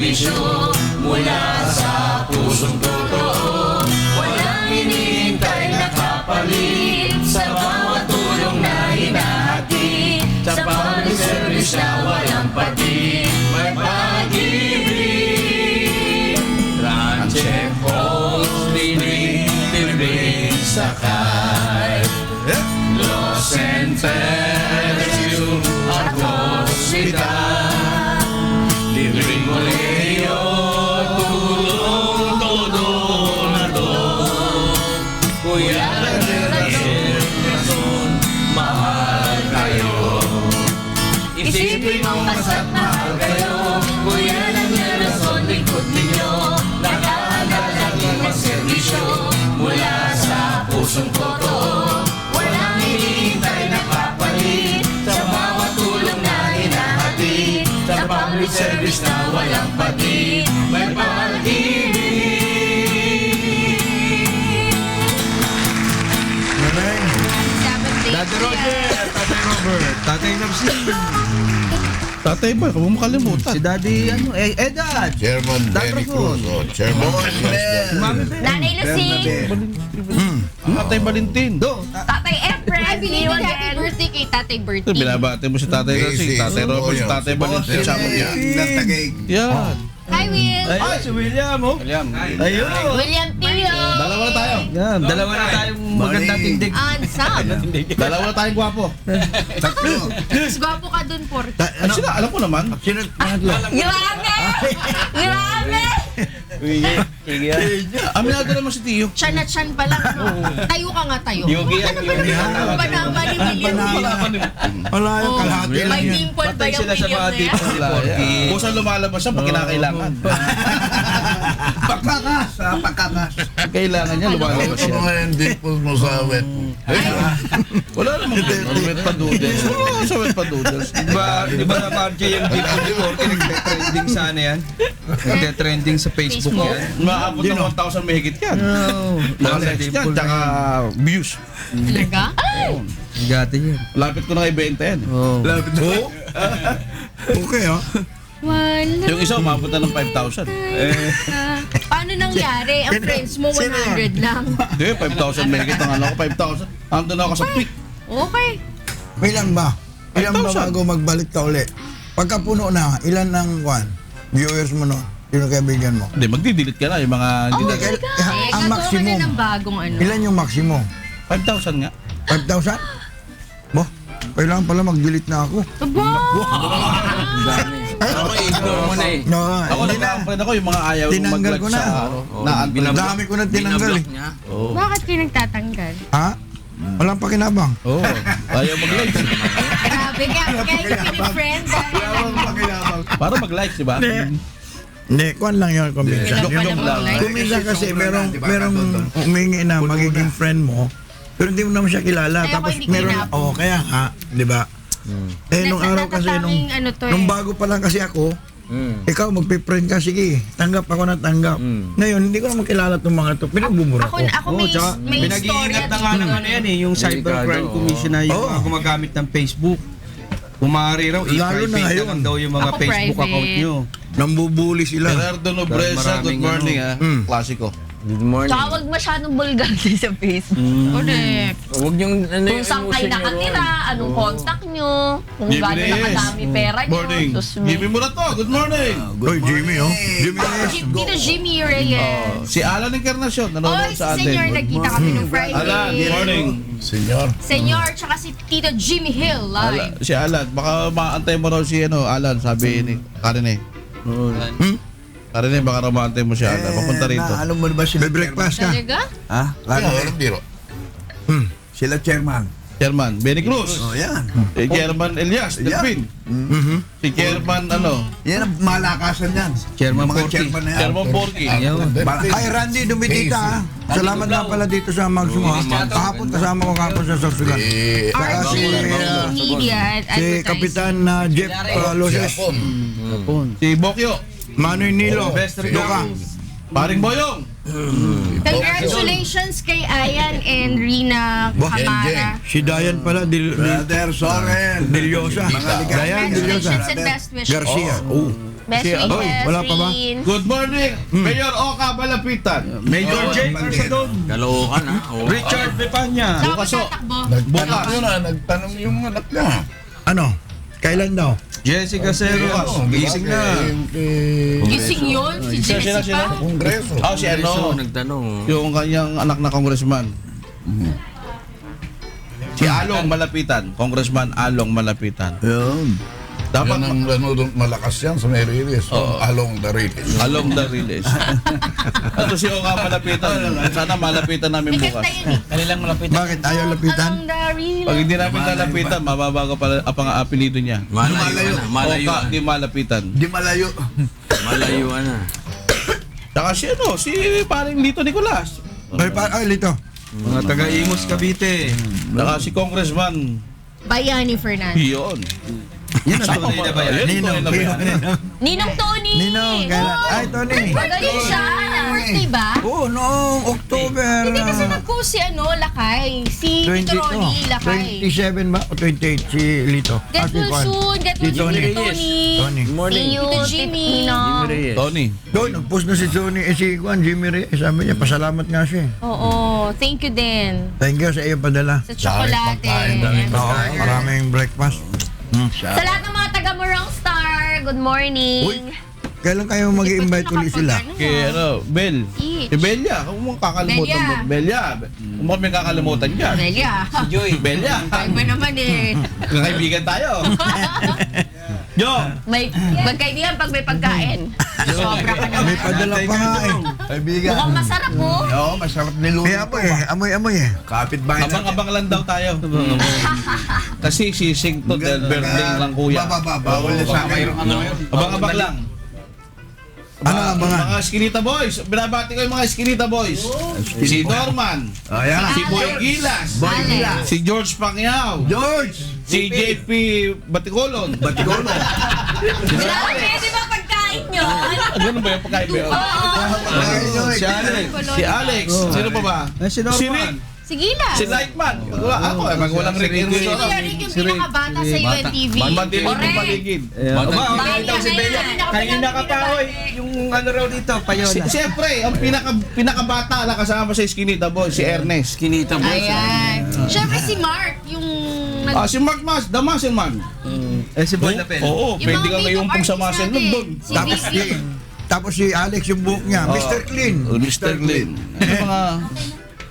serbisyo mula sa pusong totoo. Walang hinihintay na kapalit sa bawat tulong na hinahati. Sa public service na walang patid, may pag-ibig. Transit halls, libreng sakay. Los Angeles at hospital. Libreng kolehiyo, tulong todo na doon. Kuya ng relasyon, mahal kayo. Isipin mo mas at mahal kayo. Kuya ng relasyon, lingkod ninyo. Nakahandal laging magserbisyo mula sa pusong totoo. Walang hinihintay na kapalit sa bawat tulong na hinahati. Sa public service na walang patid, may pag-ibig. Daddy Roger, Tatay Robert, Tatay Napsin. Tatay ba? Kung mo makalimutan. Si Daddy, Edad. Chairman Benny Cruz. Chairman Nanay Lucy, Tatay Valentin. Tatay Efren, Ay, binilig Iwan happy din. birthday kay Tatay Bertie. Binabati mo si Tatay Rossi, Tatay Robert, si Tatay Valentin. Sama niya. Yan. Hi, Will. Ay, si William, oh. William. Ayun. William Tio. Dalawa na tayo. Yan, dalawa na tayong magandang tindig. Ansam. Dalawa na tayong gwapo. Mas gwapo ka dun, Porky. Ay, sila, alam ko naman. Sino pangatlo? Grabe! Grabe! Aminado naman si Tio. Chan na chan pa lang. No? Tayo ka nga tayo. Yogi yan, Yogi. Ano ba naman ni William? Wala yung kalahati lang May yan. dimple ba Patay yung sila sa William mga na dito. yan? Kung saan lumalabas siya, pag kinakailangan. Pagkakas, pagkakas. Kailangan niya, lumalabas Ano siya. mga yung dimples mo sa wet? Wala namang wet pa doodles. Wala sa wet pa doodles. Di ba naman yung people before, nagte-trending sana yan? Nagte-trending sa Facebook yan. Maabot ng 1,000 may higit yan. Mga likes yan, tsaka views. Talaga? Gati yan. Lapit ko na kay 20 yan. Lapit mo. Okay, oh. Wala. Yung isa, umabot na ng 5,000. Paano nangyari? Ang friends mo, 100 lang. Hindi, 5,000 may higit ang ano ko, 5,000. Andun ako sa peak. Okay. Ilan ba? Ilan ba 5,000? bago magbalik ka uli? Pagka puno na, ilan ang viewers mo no? Sino kaibigan mo? Hindi, magdi-delete ka na yung mga... Oh my Hindi, God. ang Gagawa ka maximum. na ng bagong ano. Ilan yung maximum? 5,000 nga. 5,000? Bo, kailangan pala mag-delete na ako. Aba! Ako, ignore mo na eh. No, Ako hindi na. nag-unfriend ako yung mga ayaw Tinanggal mag-like ko na. sa na-unfriend. Ang dami ko na tinanggal eh. Binablock niya. Bakit kayo nagtatanggal? Ha? Walang pakinabang. Oo, ayaw mag-like. Grabe ka. Kaya yung pinifriend. Para mag-like, di ba? Hindi, kuwan lang yun kuminsan. Kailan pa Yung- naman mag-like? Kuminsan kasi merong umingi na magiging friend mo, pero hindi mo naman siya kilala. Kaya Tapos ako hindi meron, kinapon. kaya nga, di ba? Nung araw kasi, Natatanging ano to eh. nung bago pa lang kasi ako, ikaw magpe-friend ka, sige, tanggap ako na tanggap. Ngayon, hindi ko naman kilala itong mga to, pinagbumura ko. Ako may, tsaka may story pinag-iingat at na nga ng ano yan eh, yung Cybercrime Delikado, Commission na yung Oo. mga gumagamit ng Facebook. Kung maaari raw, Lalo na i-private na ngayon. lang daw yung mga Ako Facebook private. account nyo. Nambubuli sila. Gerardo Nobresa, good Maraming morning ha. Mm. Klasiko. Good morning. Tsaka huwag masyadong vulgar din sa Facebook. Correct. Huwag niyong ano Kung saan kayo nakatira, anong contact nyo, kung Jimmy gano'n Reyes. nakadami pera nyo. Morning. Tapos Jimmy mo na to, good morning. Oy, Jimmy, oh. Jimmy Reyes. Tito Jimmy Reyes. Si Alan Encarnacion, Oy, nanonood si sa Senyor, atin. nagkita kami nung Friday. Alan, good morning. Senyor. Senyor, tsaka si Tito Jimmy Hill live. Si Alan, baka maantay mo raw si Alan, sabi ni Karen eh. Karen eh, baka raw maantay mo si Alan. Papunta rito. Na, alam mo na ba sila May breakfast ka. Talaga? Ha? Ano, Lalo anong biro? Sila chairman. Chairman, Benny Cruz. Oh, yan. Chairman Elias, Yeah. Delpin. Si Chairman Yan ang malakasan yan. Chairman Yung mga Porky. chairman na yan. Chairman Porky. Ay, Randy, dumitita ha. Salamat nga pala dito sa Mags mo ha. Kahapon kasama ko kahapon sa Sorsogan. Saka RG Media at si Kapitan Jeff Loses, Japon. Si Bokyo. Manoy Nilo, Duka. Paring Boyong. Congratulations kay Ayan and Rina Camara. Si Dayan pala, Brother Soren. Dilyosa. Dayan Dilyosa. Congratulations and best wishes. Garcia. Oh. Best Si- wishes, Oy, wala pa ba? Rin. Good morning, Mayor Oka Balapitan. Major J. Arsadon. Kalookan ha. Oo. Richard Pepanya. Saka Bukas, oh. magtatakbo. Nagtanong yun nagtanong yung anak niya. Ano? Kailan daw? Jessica Ceros. Gising na. Gising yun, si Sino? Jessica. Kongreso. Si ano? Nagtanong. Yung kanyang anak na congressman. Si Along Malapitan. Congressman Along Malapitan. Yun. Dapat Yan ang malakas yan sa Merilis. Along the Rilis. Along the release. Ito si Oka Malapitan. Sana malapitan namin May bukas. kanta yun eh. Kanilang malapit. Bakit ayaw lapitan? Along the relay. Pag hindi namin lalapitan, mababago pala ang apelido niya. Malayo na. Malayo Oka, na. di malapitan. Di malayo. Malayo na. Saka si ano, si paring Lito Nicolas. Ay, Lito. Mga taga-Imos Cavite. Saka si Congressman. Bayani Fernandez. Yun. Yan ang tunay na ba yan? Ninong. Ninong Tony! Ninong. Kailan? Ay, Tony. Magaling siya! Birthday ba? Oo, noong October. Hindi kasi nag-post si Lakay. Si 20, Tito Ronnie Lakay. 27 ba? O 28 si Lito? Get well soon. Get well soon, Tony. Tony. Tony. See you, Tito Tito Jimmy. Ninong. Tony. Doon, nag-post na si Tony, si Juan, Jimmy Reyes. Sabi niya, pasalamat nga siya. Oo, thank you din. Thank you sa iyo padala. Sa tsokolate. Oo, maraming breakfast. Sa lahat ng mga taga Morong Star, good morning. Uy, kailan kayo mag-i-invite ulit sila? Kay ano, Bel. Each. Si Belia. Kung mo kakalimutan mo. Belia. Kung mo may kakalimutan dyan. Nelia. Joy. Belia. Iba naman eh. Kakaibigan tayo. Yo. May magkaibigan pag may pagkain. Sobra ka naman. May padala pa nga eh. Kaibigan. Mukhang masarap mo. Oo, masarap niluto. May amoy eh, amoy-amoy eh. Kapit bahay na. Abang-abang lang daw tayo. Kasi sising to dahil birthday lang kuya. Bawal na sa akin. Abang-abang lang. Ano ang mga? Mga Eskinita Boys. Binabati ko yung mga Eskinita Boys. Si Norman. Ayan. Si Boy Gilas. Boy Gilas. Si George Pacquiao. George. Si JP Baticolon. Batigolo. Grabe, di ba pagkain nyo? Ganun ba yung pagkaibigan? Si Alex. Si Alex. Sino pa ba? Si Rick. Sige na. Si Lightman. Ako, walang Rick. Si Kuya Rick yung pinakabata sa UNTV. Madilim yung Correct. paligid. Bakit si Bella? Kanina ka pa, oy. Yung ano raw dito, payola. Siyempre, ang pinakabata na kasama sa Eskinita Boy, si Ernest. Kinita mo. Ayan. Siyempre si Mark, yung Si Mark Mas, The Muscle Man. Si Boy Lapel. Oo, Yung pwede mga kang ngayong makeup sa artist muscle natin. doon. Si Tapos Vicky. tapos si Alex yung buhok niya, Mr. Clean. Mr. Glenn.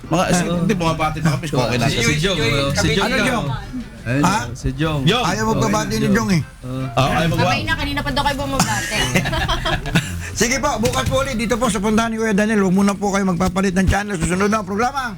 Hindi, bumabati pa kami. Okay na siya. Si Jong. Si Jong. Ano Jong? Ha? Si Jong. Yo! Ayaw magbabati ni Jong eh. Ay, magawa. Sabay na, kanina pa daw kayo bumabate. Sige po, bukas po ulit dito po sa puntahan ni Kuya Daniel. Huwag muna po kayo magpapalit ng channel. Susunod na ang programa.